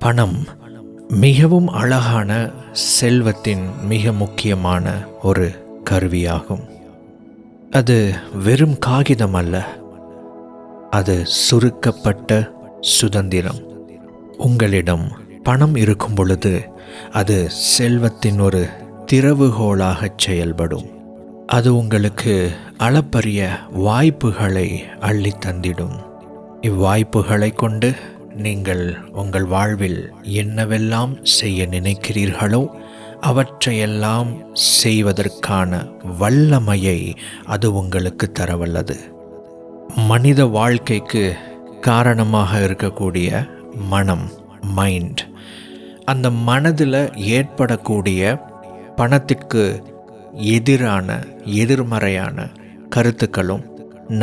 பணம் மிகவும் அழகான செல்வத்தின் மிக முக்கியமான ஒரு கருவியாகும். அது வெறும் காகிதம் அல்ல, அது சுருக்கப்பட்ட சுதந்திரம். உங்களிடம் பணம் இருக்கும் பொழுது அது செல்வத்தின் ஒரு திறவுகோலாக செயல்படும். அது உங்களுக்கு அளப்பரிய வாய்ப்புகளை அள்ளி தந்திடும். இவ்வாய்ப்புகளை கொண்டு நீங்கள் உங்கள் வாழ்வில் என்னவெல்லாம் செய்ய நினைக்கிறீர்களோ அவற்றையெல்லாம் செய்வதற்கான வல்லமையை அது உங்களுக்கு தரவல்லது. மனித வாழ்க்கைக்கு காரணமாக இருக்கக்கூடிய மனம், மைண்ட், அந்த மனதில் ஏற்படக்கூடிய பணத்திற்கு எதிர்மறையான கருத்துக்களும்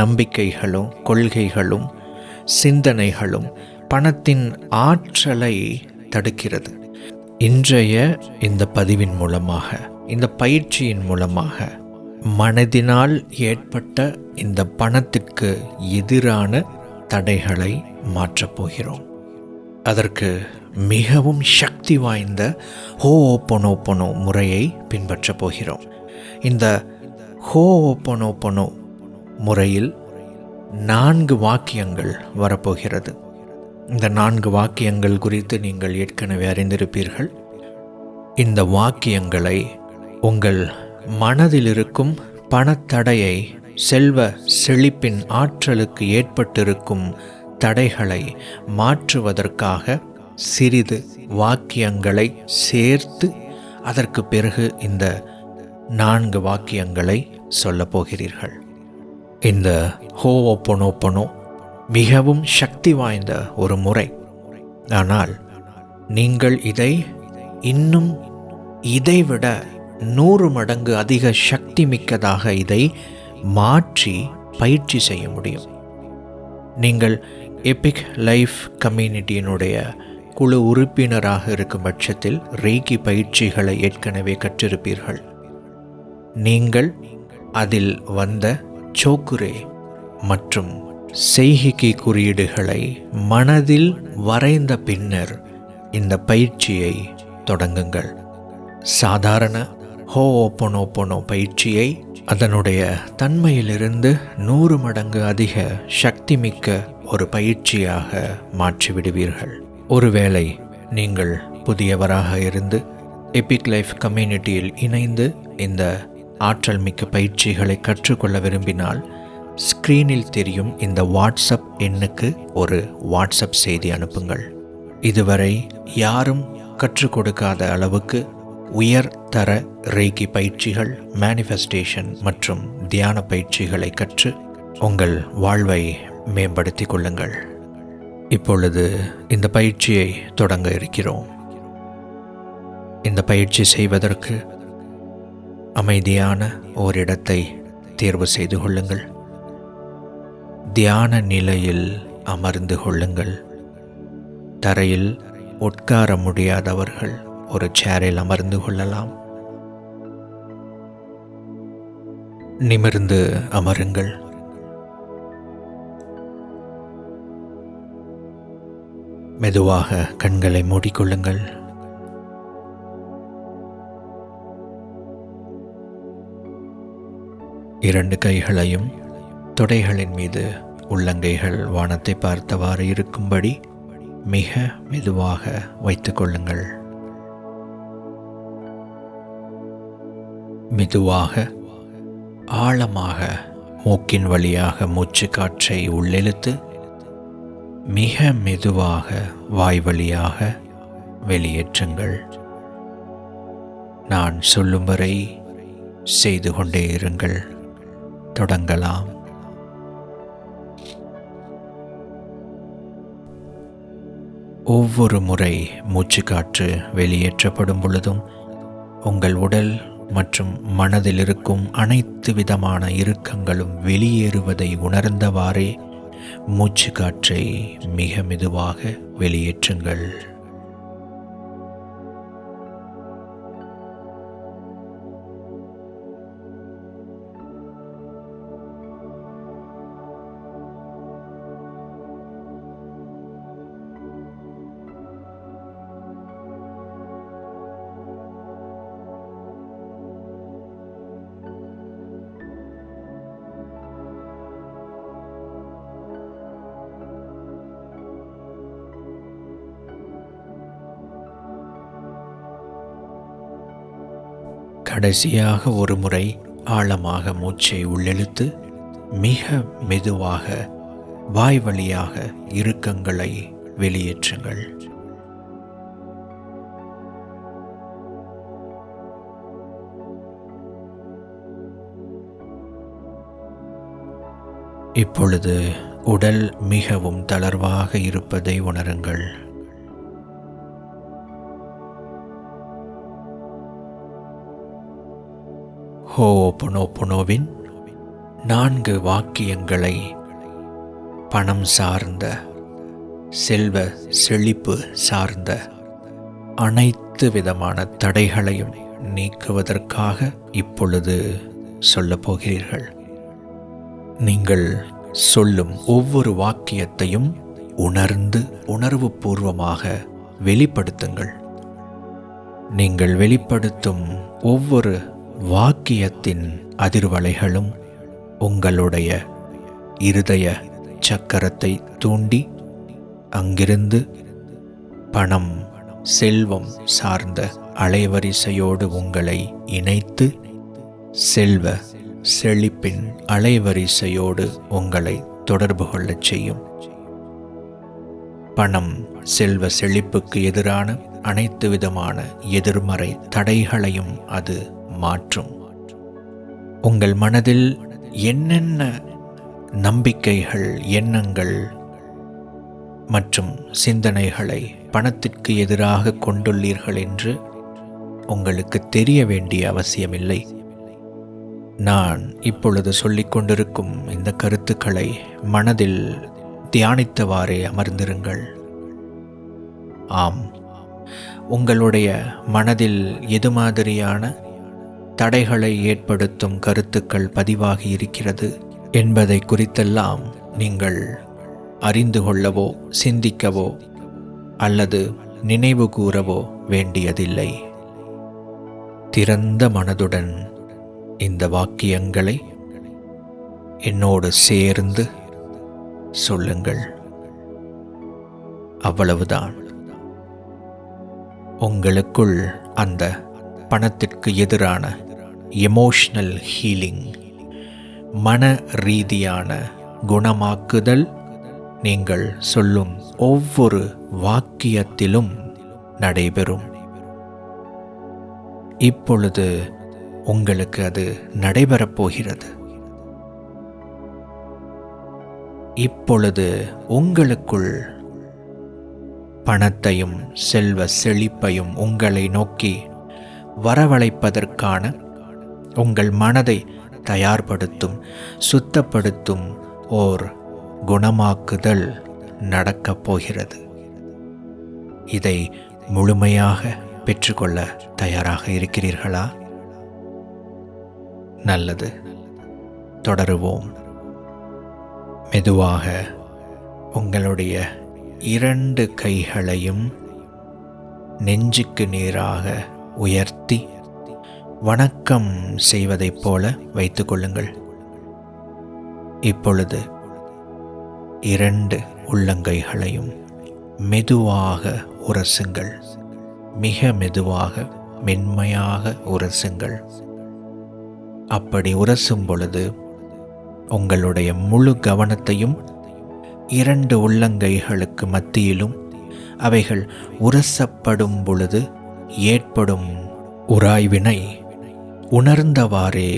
நம்பிக்கைகளும் கொள்கைகளும் சிந்தனைகளும் பணத்தின் ஆற்றலை தடுக்கிறது. இன்றைய இந்த பதிவின் மூலமாக, இந்த பயிற்சியின் மூலமாக மனதினால் ஏற்பட்ட இந்த பணத்திற்கு எதிரான தடைகளை மாற்றப் போகிறோம். அதற்கு மிகவும் சக்தி வாய்ந்த ஹோஓபனோபனோ முறையை பின்பற்றப் போகிறோம். இந்த ஹோஓபனோபனோ முறையில் 4 வாக்கியங்கள் வரப்போகிறது. இந்த 4 வாக்கியங்கள் குறித்து நீங்கள் ஏற்கனவே அறிந்திருப்பீர்கள். இந்த வாக்கியங்களை உங்கள் மனதில் இருக்கும் பணத்தடையை, செல்வ செழிப்பின் ஆற்றலுக்கு ஏற்பட்டிருக்கும் தடைகளை மாற்றுவதற்காக சிறிது வாக்கியங்களை சேர்த்து அதற்கு பிறகு இந்த 4 வாக்கியங்களை சொல்லப் போகிறீர்கள். இந்த ஹோஓபனோபனோ மிகவும் சக்தி வாய்ந்த ஒரு முறை. ஆனால் நீங்கள் இன்னும் இதைவிட 100 மடங்கு அதிக சக்தி மிக்கதாக இதை மாற்றி பயிற்சி செய்ய முடியும். நீங்கள் எபிக் லைஃப் கம்யூனிட்டியினுடைய குழு உறுப்பினராக இருக்கும் பட்சத்தில் ரேக்கி பயிற்சிகளை ஏற்கனவே கற்றிருப்பீர்கள். நீங்கள் அதில் வந்த சோக்குரே மற்றும் செய்கைக்கு குறியீடுகளை மனதில் வரைந்த பின்னர் இந்த பயிற்சியை தொடங்குங்கள். சாதாரண ஹோஓபனோபனோ பயிற்சியை அதனுடைய தன்மையிலிருந்து 100 மடங்கு அதிக சக்தி மிக்க ஒரு பயிற்சியாக மாற்றிவிடுவீர்கள். ஒருவேளை நீங்கள் புதியவராக இருந்து எபிக் லைஃப் கம்யூனிட்டியில் இணைந்து இந்த ஆற்றல் மிக்க பயிற்சிகளை கற்றுக்கொள்ள விரும்பினால் ஸ்க்ரீனில் தெரியும் இந்த வாட்ஸ்அப் எண்ணுக்கு ஒரு வாட்ஸ்அப் செய்தி அனுப்புங்கள். இதுவரை யாரும் கற்றுக் கொடுக்காத அளவுக்கு உயர்தர ரேக்கி பயிற்சிகள், மேனிஃபெஸ்டேஷன் மற்றும் தியான பயிற்சிகளை கற்று உங்கள் வாழ்வை மேம்படுத்திக் கொள்ளுங்கள். இப்பொழுது இந்த பயிற்சியை தொடங்க இருக்கிறோம். இந்த பயிற்சி செய்வதற்கு அமைதியான ஓரிடத்தை தேர்வு செய்து கொள்ளுங்கள். தியான நிலையில் அமர்ந்து கொள்ளுங்கள். தரையில் உட்கார முடியாதவர்கள் ஒரு சேரில் அமர்ந்து கொள்ளலாம். நிமிர்ந்து அமருங்கள். மெதுவாக கண்களை மூடிக்கொள்ளுங்கள். இரண்டு கைகளையும் தொடைகளின் மீது, உள்ளங்கைகள் வானத்தை பார்த்தவாறு இருக்கும்படி மிக மெதுவாக வைத்துக் கொள்ளுங்கள். மெதுவாக ஆழமாக மூக்கின் வழியாக மூச்சு காற்றை உள்ளிழுத்து மிக மெதுவாக வாய் வழியாக வெளியேற்றுங்கள். நான் சொல்லும் வரை செய்து கொண்டே இருங்கள். தொடங்கலாம். ஒவ்வொரு முறை மூச்சு காற்று வெளியேற்றப்படும் பொழுதும் உங்கள் உடல் மற்றும் மனதில் இருக்கும் அனைத்து விதமான இறுக்கங்களும் வெளியேறுவதை உணர்ந்தவாறே மூச்சு காற்றை மிக மெதுவாக வெளியேற்றுங்கள். கடைசியாக ஒரு முறை ஆழமாக மூச்சை உள்ளிழுத்து மிக மெதுவாக வாய் வழியாக இறுக்கங்களை வெளியேற்றுங்கள். இப்பொழுது உடல் மிகவும் தளர்வாக இருப்பதை உணருங்கள். ஹோபோனோபோனோவின் 4 வாக்கியங்களை பணம் சார்ந்த, செல்வ செழிப்பு சார்ந்த அனைத்து விதமான தடைகளையும் நீக்குவதற்காக இப்பொழுது சொல்லப் போகிறீர்கள். நீங்கள் சொல்லும் ஒவ்வொரு வாக்கியத்தையும் உணர்ந்து உணர்வுபூர்வமாக வெளிப்படுத்துங்கள். நீங்கள் வெளிப்படுத்தும் ஒவ்வொரு வாக்கியத்தின் அதிர்வலைகளும் உங்களுடைய இருதய சக்கரத்தை தூண்டி அங்கிருந்து பணம், செல்வம் சார்ந்த அலைவரிசையோடு உங்களை இணைத்து செல்வ செழிப்பின் அலைவரிசையோடு உங்களை தொடர்பு கொள்ளச் செய்யும். பணம், செல்வ செழிப்புக்கு எதிரான அனைத்து விதமான எதிர்மறை தடைகளையும் அது மாற்றும். உங்கள் மனதில் என்னென்ன நம்பிக்கைகள், எண்ணங்கள் மற்றும் சிந்தனைகளை பணத்திற்கு எதிராக கொண்டுள்ளீர்கள் என்று உங்களுக்கு தெரிய வேண்டிய அவசியமில்லை. நான் இப்பொழுது சொல்லிக் கொண்டிருக்கும் இந்த கருத்துக்களை மனதில் தியானித்தவாறே அமர்ந்திருங்கள். ஆம், உங்களுடைய மனதில் எது மாதிரியான தடைகளை ஏற்படுத்தும் கருத்துக்கள் பதிவாகி இருக்கிறது என்பதை குறித்தெல்லாம் நீங்கள் அறிந்து கொள்ளவோ, சிந்திக்கவோ அல்லது நினைவு கூறவோ வேண்டியதில்லை. திறந்த மனதுடன் இந்த வாக்கியங்களை என்னோடு சேர்ந்து சொல்லுங்கள். அவ்வளவுதான். உங்களுக்குள் அந்த பணத்திற்கு எதிரான எமோஷனல் ஹீலிங், மன ரீதியான குணமாக்குதல் நீங்கள் சொல்லும் ஒவ்வொரு வாக்கியத்திலும் நடைபெறும். இப்பொழுது உங்களுக்கு அது நடைபெறப் போகிறது. இப்பொழுது உங்களுக்குள் பணத்தையும் செல்வ செழிப்பையும் உங்களை நோக்கி வரவழைப்பதற்கான உங்கள் மனதை தயார்படுத்தும், சுத்தப்படுத்தும் ஓர் குணமாக்குதல் நடக்கப் போகிறது. இதை முழுமையாக பெற்றுக்கொள்ள தயாராக இருக்கிறீர்களா? நல்லது, தொடருவோம். மெதுவாக உங்களுடைய 2 கைகளையும் நெஞ்சுக்கு நேராக உயர்த்தி வணக்கம் செய்வதைப் போல வைத்துக் கொள்ளுங்கள். இப்பொழுது 2 உள்ளங்கைகளையும் மெதுவாக உரசுங்கள். மிக மெதுவாக, மென்மையாக உரசுங்கள். அப்படி உரசும் பொழுது உங்களுடைய முழு கவனத்தையும் 2 உள்ளங்கைகளுக்கு மத்தியிலும் அவைகள் உரசப்படும் பொழுது ஏற்படும் உராய்வினை உணர்ந்தவாறே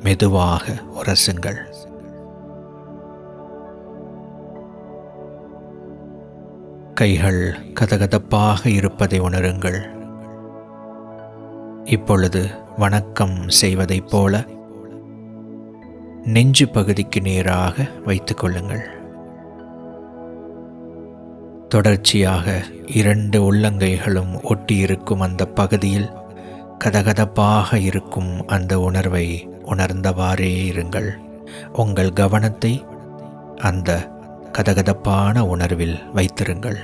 மெதுவாக உரசுங்கள். கைகள் கதகதப்பாக இருப்பதை உணருங்கள். இப்பொழுது வணக்கம் செய்வதைப் போல நெஞ்சு பகுதிக்கு நேராக வைத்துக் கொள்ளுங்கள். தொடர்ச்சியாக 2 உள்ளங்கைகளும் ஒட்டியிருக்கும் அந்த பகுதியில் கதகதப்பாக இருக்கும் அந்த உணர்வை உணர்ந்தவாறே இருங்கள். உங்கள் கவனத்தை அந்த கதகதப்பான உணர்வில் வைத்திருங்கள்.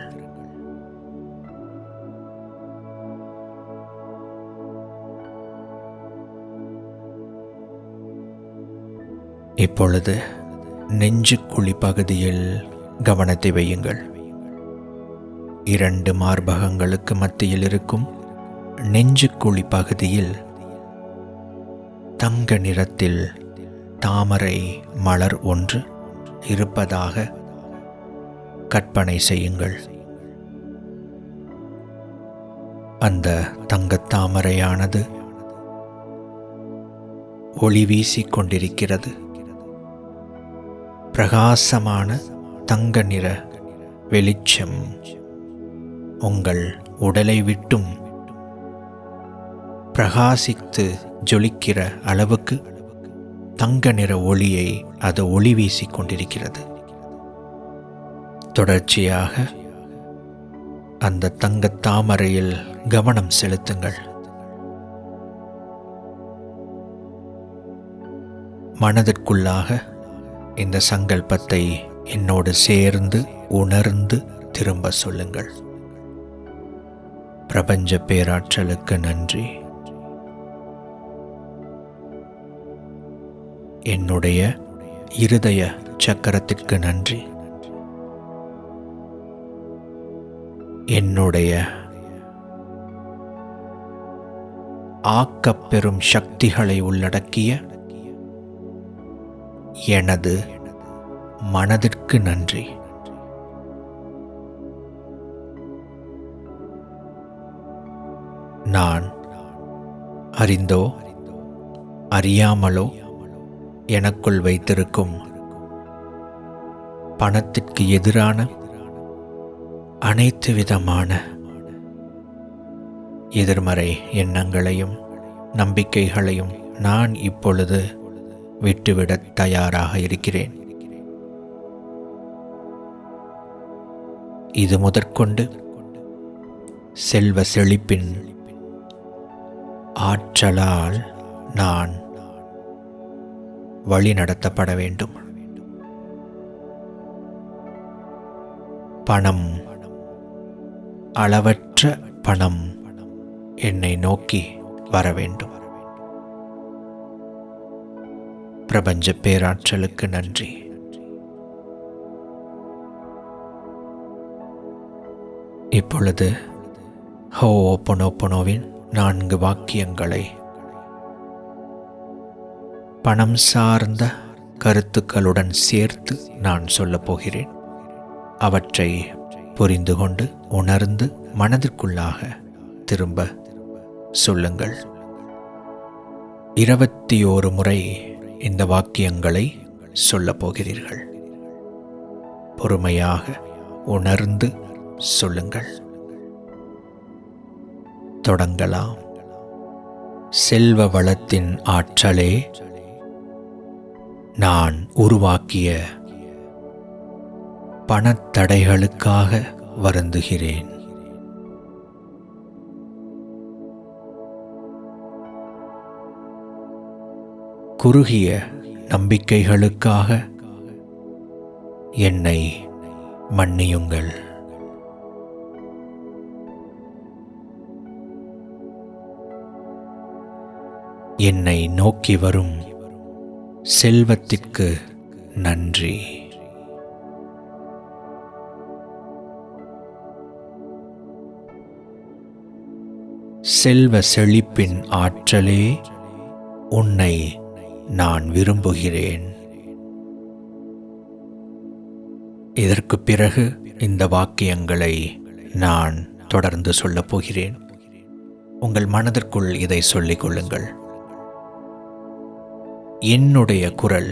இப்பொழுது நெஞ்சுக்குழி பகுதியில் கவனத்தை வையுங்கள். 2 மார்பகங்களுக்கு மத்தியில் இருக்கும் நெஞ்சுக்குழி பகுதியில் தங்க நிறத்தில் தாமரை மலர் ஒன்று இருப்பதாக கற்பனை செய்யுங்கள். அந்த தங்கத் தாமரையானது ஒளி வீசிக் கொண்டிருக்கிறது. பிரகாசமான தங்க நிற வெளிச்சம் உங்கள் உடலை விட்டும் பிரகாசித்து ஜொலிக்கிற அளவுக்கு தங்க நிற ஒளியை அது ஒளி வீசிக் கொண்டிருக்கிறது. தொடர்ச்சியாக அந்த தங்கத் தாமரையில் கவனம் செலுத்துங்கள். மனதிற்குள்ளாக இந்த சங்கல்பத்தை என்னோடு சேர்ந்து உணர்ந்து திரும்ப சொல்லுங்கள். பிரபஞ்ச பேராற்றலுக்கு நன்றி. என்னுடைய இருதய சக்கரத்திற்கு நன்றி. என்னுடைய ஆக்கப்பெறும் சக்திகளை உள்ளடக்கிய எனது மனதிற்கு நன்றி. நான் அறிந்தோ அறியாமலோ எனக்குள் வைத்திருக்கும் பணத்திற்கு எதிரான அனைத்து விதமான எதிர்மறை எண்ணங்களையும் நம்பிக்கைகளையும் நான் இப்பொழுது விட்டுவிடத் தயாராக இருக்கிறேன். இது முதற்கொண்டு செல்வ செழிப்பின் ஆற்றலால் நான் வழி நடத்தப்பட வேண்டும். பணம், அளவற்ற பணம் என்னை நோக்கி வர வேண்டும். பிரபஞ்ச பேராற்றலுக்கு நன்றி. இப்பொழுது ஹோபோனோபோனோவின் 4 வாக்கியங்களை பணம் சார்ந்த கருத்துக்களுடன் சேர்த்து நான் சொல்லப் போகிறேன். அவற்றை புரிந்து கொண்டு உணர்ந்து மனதிற்குள்ளாக திரும்ப சொல்லுங்கள். 21 முறை இந்த வாக்கியங்களை சொல்லப் போகிறீர்கள். பொறுமையாக உணர்ந்து சொல்லுங்கள். தொடங்கலாம். செல்வ வளத்தின் ஆற்றலே, நான் உருவாக்கிய பணத்தடைகளுக்காக வருந்துகிறேன். குறுகிய நம்பிக்கைகளுக்காக என்னை மன்னியுங்கள். என்னை நோக்கி வரும் செல்வத்திற்கு நன்றி. செல்வ செழிப்பின் ஆற்றலே, உன்னை நான் விரும்புகிறேன். இதற்கு பிறகு இந்த வாக்கியங்களை நான் தொடர்ந்து சொல்லப் போகிறேன். உங்கள் மனதிற்குள் இதை சொல்லிக் கொள்ளுங்கள். என்னுடைய குரல்,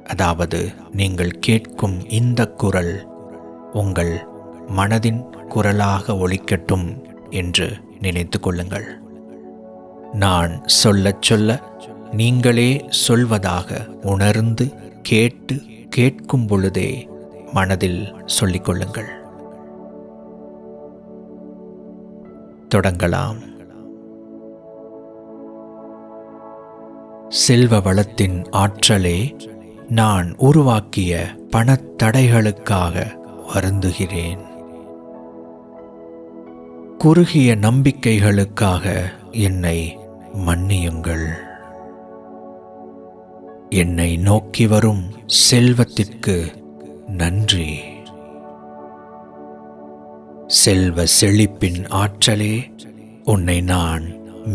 அதாவது நீங்கள் கேட்கும் இந்த குரல் உங்கள் மனதின் குரலாக ஒலிக்கட்டும் என்று நினைத்து கொள்ளுங்கள். நான் சொல்லச் சொல்ல நீங்களே சொல்வதாக உணர்ந்து கேட்கும் பொழுதே மனதில் சொல்லிக் கொள்ளுங்கள். தொடங்கலாம். செல்வ வளத்தின் ஆற்றலே, நான் உருவாக்கிய பணத்தடைகளுக்காக வருந்துகிறேன். குறுகிய நம்பிக்கைகளுக்காக என்னை மன்னியுங்கள். என்னை நோக்கி வரும் செல்வத்திற்கு நன்றி. செல்வ செழிப்பின் ஆற்றலே, உன்னை நான்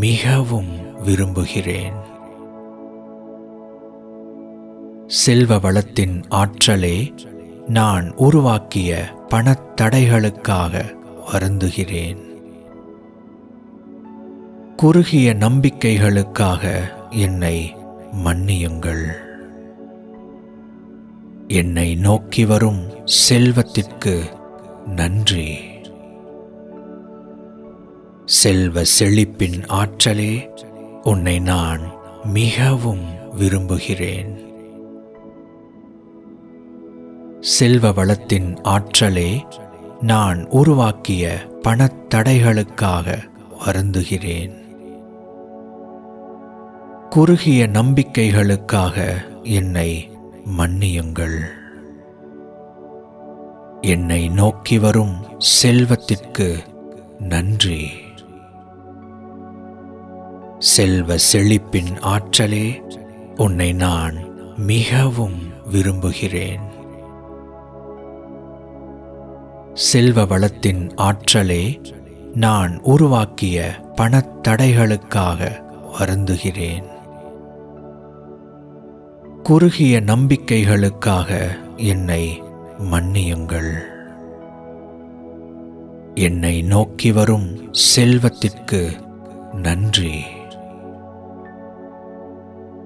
மிகவும் விரும்புகிறேன். செல்வ வளத்தின் ஆற்றலே நான் உருவாக்கிய பணத்தடைகளுக்காக வருந்துகிறேன். குறுகிய நம்பிக்கைகளுக்காக என்னை மன்னியுங்கள். என்னை நோக்கி வரும் செல்வத்திற்கு நன்றி. செல்வ செழிப்பின் ஆற்றலே, உன்னை நான் மிகவும் விரும்புகிறேன். செல்வ வளத்தின் ஆற்றலே நான் உருவாக்கிய பணத்தடைகளுக்காக வருந்துகிறேன். குறுகிய நம்பிக்கைகளுக்காக என்னை மன்னியுங்கள். என்னை நோக்கி வரும் செல்வத்திற்கு நன்றி. செல்வ செழிப்பின் ஆற்றலே, உன்னை நான் மிகவும் விரும்புகிறேன். செல்வ வளத்தின் ஆற்றலே நான் உருவாக்கிய பணத்தடைகளுக்காக வருந்துகிறேன். குறுகிய நம்பிக்கைகளுக்காக என்னை மன்னியுங்கள். என்னை நோக்கி வரும் செல்வத்திற்கு நன்றி.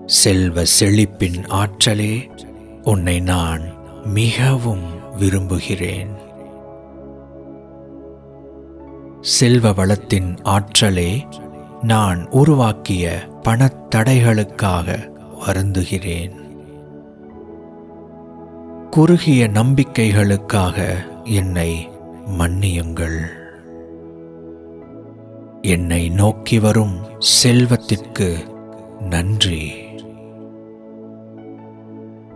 செல்வ செழிப்பின் ஆற்றலே, உன்னை நான் மிகவும் விரும்புகிறேன். செல்வ வளத்தின் ஆற்றலே நான் உருவாக்கிய பணத்தடைகளுக்காக வருந்துகிறேன். குறுகிய நம்பிக்கைகளுக்காக என்னை மன்னியுங்கள். என்னை நோக்கி வரும் செல்வத்திற்கு நன்றி.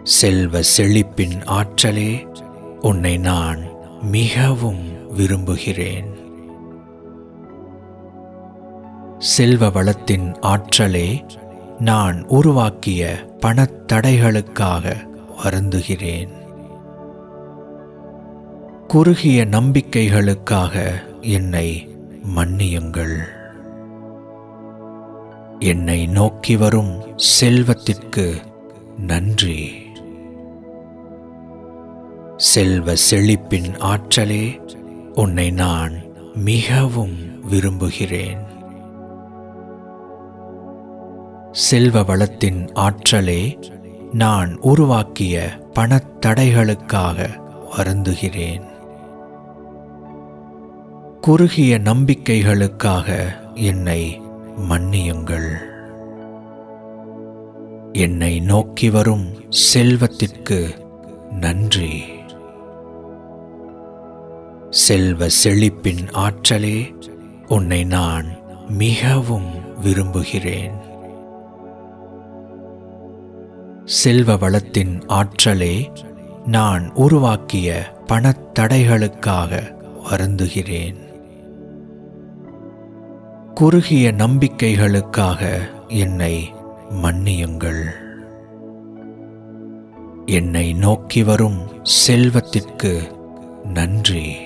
செல்வ செழிப்பின் ஆற்றலே, உன்னை நான் மிகவும் விரும்புகிறேன். செல்வ வளத்தின் ஆற்றலே நான் உருவாக்கிய பணத்தடைகளுக்காக வருந்துகிறேன். குறுகிய நம்பிக்கைகளுக்காக என்னை மன்னியுங்கள். என்னை நோக்கி வரும் செல்வத்திற்கு நன்றி. செல்வ செழிப்பின் ஆற்றலே, உன்னை நான் மிகவும் விரும்புகிறேன். செல்வ வளத்தின் ஆற்றலே நான் உருவாக்கிய பணத்தடைகளுக்காக வருந்துகிறேன். குறுகிய நம்பிக்கைகளுக்காக என்னை மன்னியுங்கள். என்னை நோக்கி வரும் செல்வத்திற்கு நன்றி. செல்வ செழிப்பின் ஆற்றலே, உன்னை நான் மிகவும் விரும்புகிறேன். செல்வ வளத்தின் ஆற்றலே நான் உருவாக்கிய பணத்தடைகளுக்காக வருந்துகிறேன். குறுகிய நம்பிக்கைகளுக்காக என்னை மன்னியுங்கள். என்னை நோக்கி வரும் செல்வத்திற்கு நன்றி.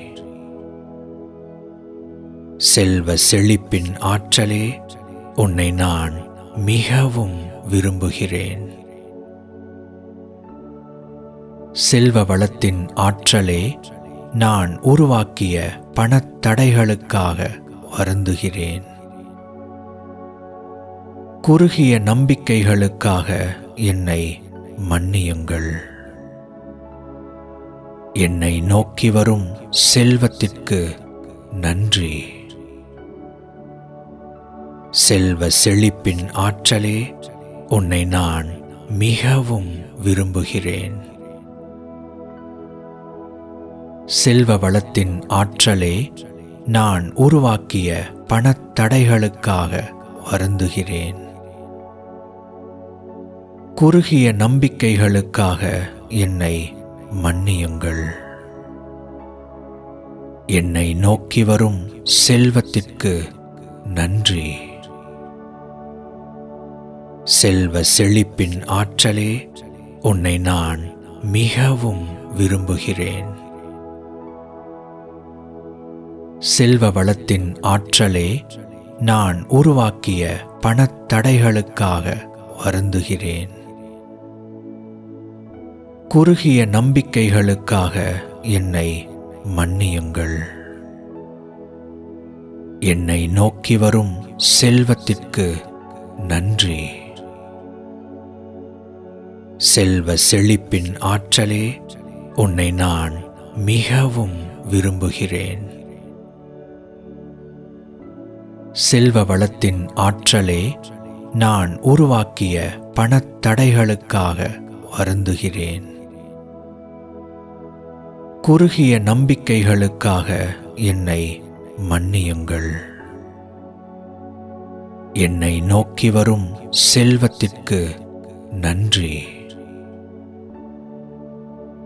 செல்வ செழிப்பின் ஆற்றலே, உன்னை நான் மிகவும் விரும்புகிறேன். செல்வ வளத்தின் ஆற்றலே நான் உருவாக்கிய பணத்தடைகளுக்காக வருந்துகிறேன். குறுகிய நம்பிக்கைகளுக்காக என்னை மன்னியுங்கள். என்னை நோக்கி வரும் செல்வத்திற்கு நன்றி. செல்வ செழிப்பின் ஆற்றலே, உன்னை நான் மிகவும் விரும்புகிறேன். செல்வ வளத்தின் ஆற்றலே நான் உருவாக்கிய பணத்தடைகளுக்காக வருந்துகிறேன். குறுகிய நம்பிக்கைகளுக்காக என்னை மன்னியுங்கள். என்னை நோக்கி வரும் செல்வத்திற்கு நன்றி. செல்வ செழிப்பின் ஆற்றலே, உன்னை நான் மிகவும் விரும்புகிறேன். செல்வ வளத்தின் ஆற்றலே நான் உருவாக்கிய பணத்தடைகளுக்காக வருந்துகிறேன். குறுகிய நம்பிக்கைகளுக்காக என்னை மன்னியுங்கள். என்னை நோக்கி வரும் செல்வத்திற்கு நன்றி. செல்வ செழிப்பின் ஆற்றலே, உன்னை நான் மிகவும் விரும்புகிறேன். செல்வ வளத்தின் ஆற்றலே, நான் உருவாக்கிய பணத்தடைகளுக்காக வருந்துகிறேன். குறுகிய நம்பிக்கைகளுக்காக என்னை மன்னியுங்கள். என்னை நோக்கி வரும் செல்வத்திற்கு நன்றி.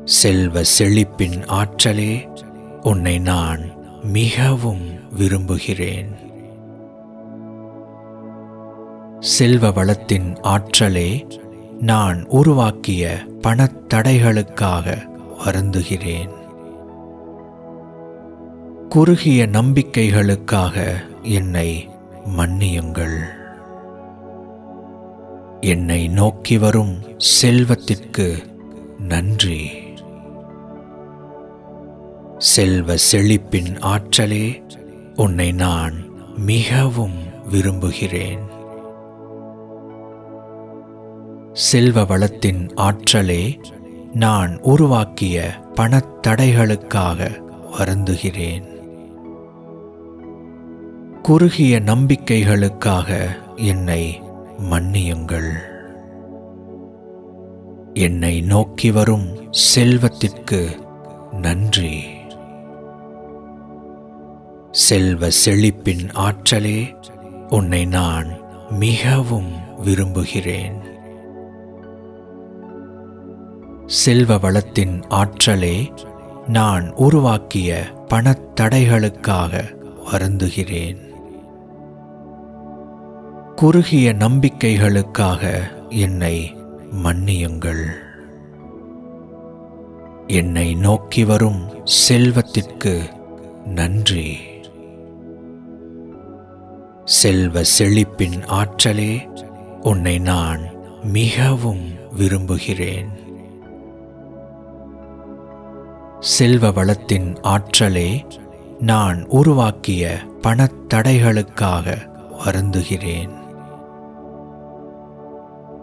செல்வ செழிப்பின் ஆற்றலே, உன்னை நான் மிகவும் விரும்புகிறேன். செல்வ வளத்தின் ஆற்றலே, நான் உருவாக்கிய பணத்தடைகளுக்காக வருந்துகிறேன். குறுகிய நம்பிக்கைகளுக்காக என்னை மன்னியுங்கள். என்னை நோக்கி வரும் செல்வத்திற்கு நன்றி. செல்வ செழிப்பின் ஆற்றலே, உன்னை நான் மிகவும் விரும்புகிறேன். செல்வ வளத்தின் ஆற்றலே, நான் உருவாக்கிய பணத்தடைகளுக்காக வருந்துகிறேன். குறுகிய நம்பிக்கைகளுக்காக என்னை மன்னியுங்கள். என்னை நோக்கி வரும் செல்வத்திற்கு நன்றி. செல்வ செழிப்பின் ஆற்றலே, உன்னை நான் மிகவும் விரும்புகிறேன். செல்வ வளத்தின் ஆற்றலே, நான் உருவாக்கிய பணத்தடைகளுக்காக வருந்துகிறேன். குறுகிய நம்பிக்கைகளுக்காக என்னை மன்னியுங்கள். என்னை நோக்கி வரும் செல்வத்திற்கு நன்றி. செல்வ செழிப்பின் ஆற்றலே, உன்னை நான் மிகவும் விரும்புகிறேன். செல்வ வளத்தின் ஆற்றலே, நான் உருவாக்கிய பணத்தடைகளுக்காக வருந்துகிறேன்.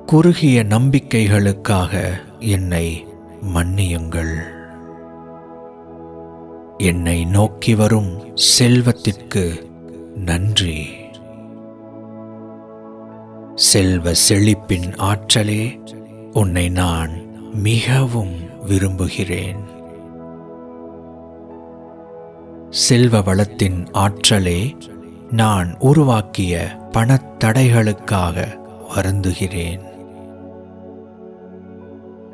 குறுகிய நம்பிக்கைகளுக்காக என்னை மன்னியுங்கள். என்னை நோக்கி வரும் செல்வத்திற்கு நன்றி. செல்வ செழிப்பின் ஆற்றலே, உன்னை நான் மிகவும் விரும்புகிறேன். செல்வ வளத்தின் ஆற்றலே, நான் உருவாக்கிய பணத்தடைகளுக்காக வருந்துகிறேன்.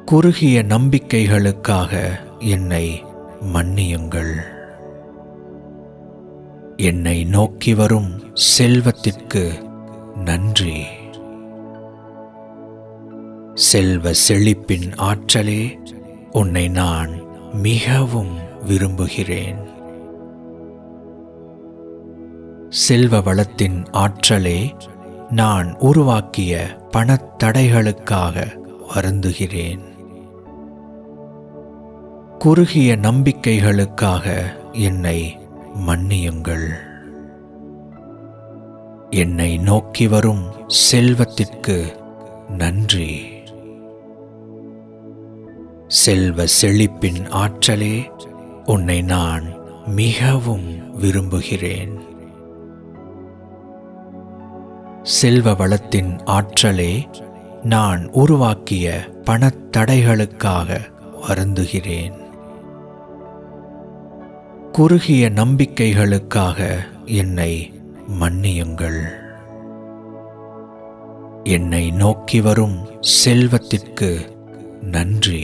குறுகிய நம்பிக்கைகளுக்காக என்னை மன்னியுங்கள். என்னை நோக்கி வரும் செல்வத்திற்கு நன்றி. செல்வ செழிப்பின் ஆற்றலே, உன்னை நான் மிகவும் விரும்புகிறேன். செல்வ வளத்தின் ஆற்றலே, நான் உருவாக்கிய பணத்தடைகளுக்காக வருந்துகிறேன். குறுகிய நம்பிக்கைகளுக்காக என்னை மன்னியுங்கள். என்னை நோக்கி வரும் செல்வத்திற்கு நன்றி. செல்வ செழிப்பின் ஆற்றலே, உன்னை நான் மிகவும் விரும்புகிறேன். செல்வ வளத்தின் ஆற்றலே, நான் உருவாக்கிய பணத்தடைகளுக்காக வருந்துகிறேன். குறுகிய நம்பிக்கைகளுக்காக என்னை மன்னியுங்கள். என்னை நோக்கி வரும் செல்வத்திற்கு நன்றி.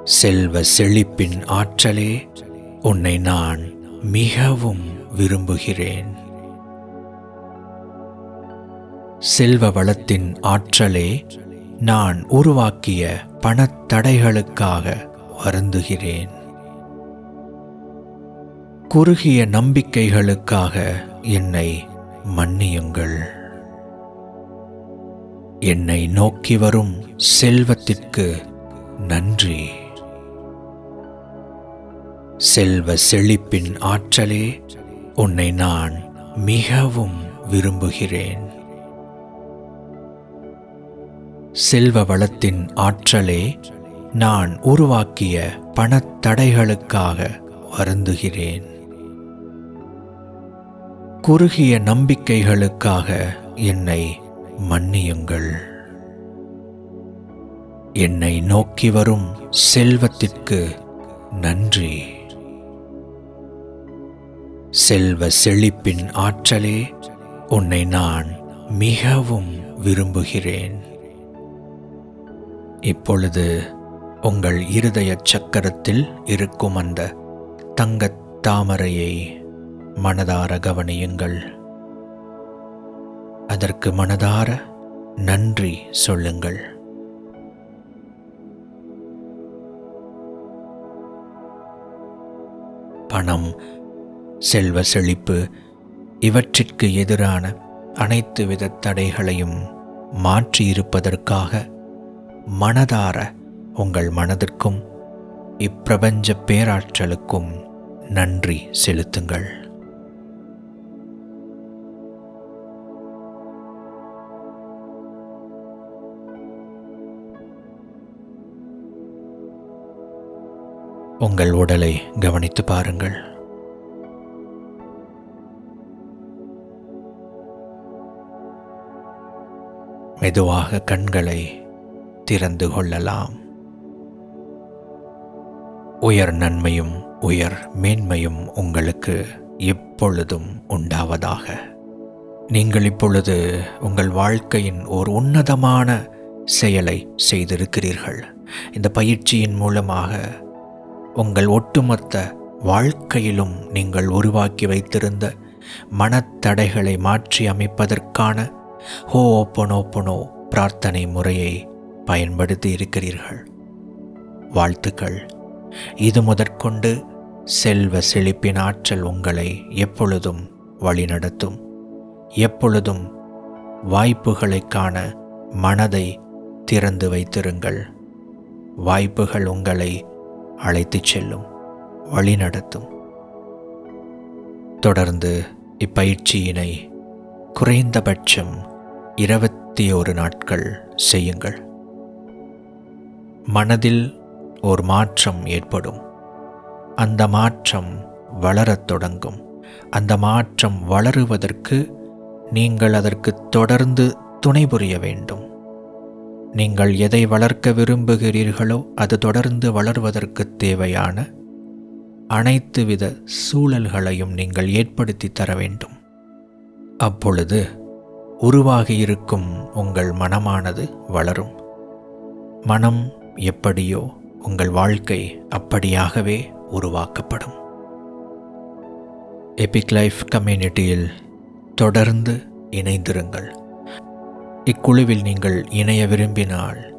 செல்வ செழிப்பின் ஆற்றலே, உன்னை நான் மிகவும் விரும்புகிறேன். செல்வ வளத்தின் ஆற்றலே, நான் உருவாக்கிய பணத்தடைகளுக்காக வருந்துகிறேன். குறுகிய நம்பிக்கைகளுக்காக என்னை மன்னியுங்கள். என்னை நோக்கி வரும் செல்வத்திற்கு நன்றி. செல்வ செழிப்பின் ஆற்றலே, உன்னை நான் மிகவும் விரும்புகிறேன். செல்வ வளத்தின் ஆற்றலே, நான் உருவாக்கிய பணத்தடைகளுக்காக வருந்துகிறேன். குறுகிய நம்பிக்கைகளுக்காக என்னை மன்னியுங்கள். என்னை நோக்கி வரும் செல்வத்திற்கு நன்றி. செல்வ செழிப்பின் ஆற்றலே, உன்னை நான் மிகவும் விரும்புகிறேன். இப்பொழுது உங்கள் இருதய சக்கரத்தில் இருக்கும் அந்த தங்கத் தாமரையை மனதார கவனியுங்கள். அதற்கு மனதார நன்றி சொல்லுங்கள். பணம், செல்வ செழிப்பு இவற்றிற்கு எதிரான அனைத்து வித தடைகளையும் மாற்றியிருப்பதற்காக மனதார உங்கள் மனதிற்கும் இப்பிரபஞ்ச பேராற்றலுக்கும் நன்றி செலுத்துங்கள். உங்கள் உடலை கவனித்து பாருங்கள். மெதுவாக கண்களை திறந்து கொள்ளலாம். உயர் நன்மையும் உயர் மேன்மையும் உங்களுக்கு எப்பொழுதும் உண்டாவதாக. நீங்கள் இப்பொழுது உங்கள் வாழ்க்கையின் ஒரு உன்னதமான செயலை செய்திருக்கிறீர்கள். இந்த பயிற்சியின் மூலமாக உங்கள் ஒட்டுமொத்த வாழ்க்கையிலும் நீங்கள் உருவாக்கி வைத்திருந்த மனத்தடைகளை மாற்றி அமைப்பதற்கான ஹோபோனோபோனோ பிரார்த்தனை முறையை பயன்படுத்தி இருக்கிறீர்கள். வாழ்த்துக்கள். இது முதற்கொண்டு செல்வ செழிப்பின் ஆற்றல் உங்களை எப்பொழுதும் வழிநடத்தும். எப்பொழுதும் வாய்ப்புகளை காண மனதை திறந்து வைத்திருங்கள். வாய்ப்புகள் உங்களை அழைத்துச் செல்லும், வழிநடத்தும். தொடர்ந்து இப்பயிற்சியினை குறைந்தபட்சம் 21 நாட்கள் செய்யுங்கள். மனதில் ஒரு மாற்றம் ஏற்படும். அந்த மாற்றம் வளரத் தொடங்கும். அந்த மாற்றம் வளருவதற்கு நீங்கள் அதற்கு தொடர்ந்து துணை புரிய வேண்டும். நீங்கள் எதை வளர்க்க விரும்புகிறீர்களோ அது தொடர்ந்து வளர்வதற்கு தேவையான அனைத்து வித சூழல்களையும் நீங்கள் ஏற்படுத்தி தர வேண்டும். அப்பொழுது உருவாகியிருக்கும் உங்கள் மனமானது வளரும். மனம் எப்படியோ உங்கள் வாழ்க்கை அப்படியாகவே உருவாக்கப்படும். எபிக் லைஃப் கம்யூனிட்டியில் தொடர்ந்து இணைந்திருங்கள். இக்குழுவில் நீங்கள் இணைய விரும்பினால்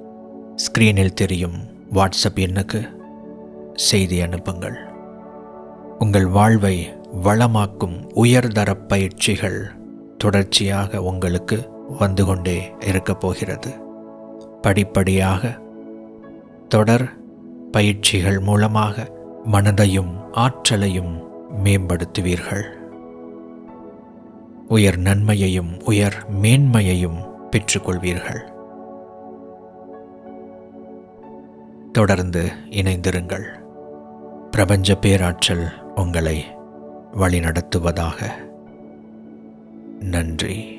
ஸ்கிரீனில் தெரியும் வாட்ஸ்அப் எண்ணுக்கு செய்தி அனுப்புங்கள். உங்கள் வாழ்வை வளமாக்கும் உயர்தர பயிற்சிகள் தொடர்ச்சியாக உங்களுக்கு வந்து கொண்டே இருக்கப் போகிறது. படிப்படியாக தொடர் பயிற்சிகள் மூலமாக மனதையும் ஆற்றலையும் மேம்படுத்துவீர்கள். உயர் நன்மையையும் உயர் மேன்மையையும் பெற்றுக்கொள்வீர்கள். தொடர்ந்து இணைந்திருங்கள். பிரபஞ்ச பேராற்றல் உங்களை வழிநடத்துவதாக. நன்றி.